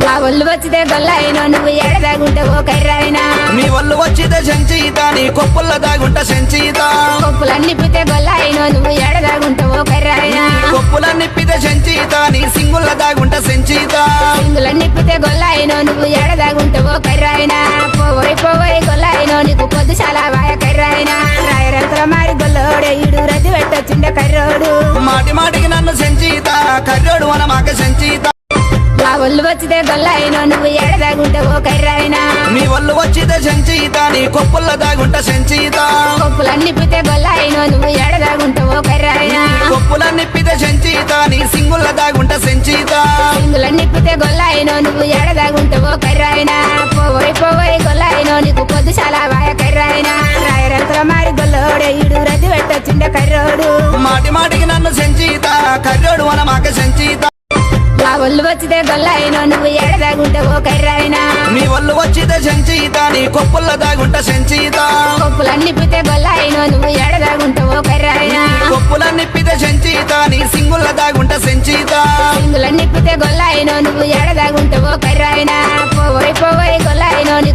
నా ఒళ్ళు వచ్చితే గొల్లైనో నువ్వు ఎడదాగుంటే ఓ కర్రాయినా నీ ఒళ్ళు వచ్చితే సంచయిత నీ కొప్పుల్లో దాగుంట సంచయిత కొప్పులన్నిప్పితే గొల్లైనో నువ్వు ఎడదాగుంటే ఓ కర్రాయినా కొప్పులన్నిప్పితే సంచయిత నీ సింగుల్లో దాగుంట సంచయిత సింగులన్నిప్పితే గొల్లైనో నువ్వు ఎడదాగుంటే ఓ కర్రాయినా పోవై గొల్లైనో నీకు పొద్దు చాలా వాయ కర్రాయినా రాయరంతల మారి గొల్లోడే ఈడు రద్దు పెట్టొచ్చిండే కర్రోడు మాటి మాటికి నన్ను సంచయిత కర్రోడు మన మాక సంచయిత నా ఒళ్ళు వచ్చితే గొల్లైనో నువ్వు ఎడదాగుంటే ఓ కర్రాయినా నీ ఒళ్ళు వచ్చితే సంచయిత నీ కొప్పుల్లో దాగుంట సంచయిత కొప్పులన్నిప్పితే గొల్లైనో నువ్వు ఎడదాగుంటే ఓ కర్రాయినా కొప్పులన్నిప్పితే సంచయిత నీ సింగుల్లో దాగుంట సంచయిత సింగులన్నిప్పితే గొల్లైనో నువ్వు ఎడదాగుంటే ఓ కర్రాయినా పోవై గొల్లైనో నీకు పొద్దు చాలా వాయ కర్రాయినా రాయరంతల మారి గొల్లోడే ఈడు రద్దు పెట్టొచ్చిండే కర్రోడు మాటి మాటికి నన్ను సంచయిత కర్రోడు మన మాక సంచయిత నా ఒళ్ళు వచ్చితే గొల్లైనో నువ్వు ఎడదాగుంటే ఓ కర్రాయినా నీ ఒళ్ళు వచ్చితే సంచయిత నీ కొప్పుల్లో దాగుంట సంచయిత కొప్పులన్నిప్పితే గొల్లైనో నువ్వు ఎడదాగుంటే ఓ కర్రాయినా కొప్పులన్నిప్పితే సంచయిత నీ సింగుల్లో దాగుంట సంచయిత సింగులన్నిప్పితే గొల్లైనో నువ్వు ఎడదాగుంటే ఓ కర్రాయినా పోవై గొల్లైనో నీకు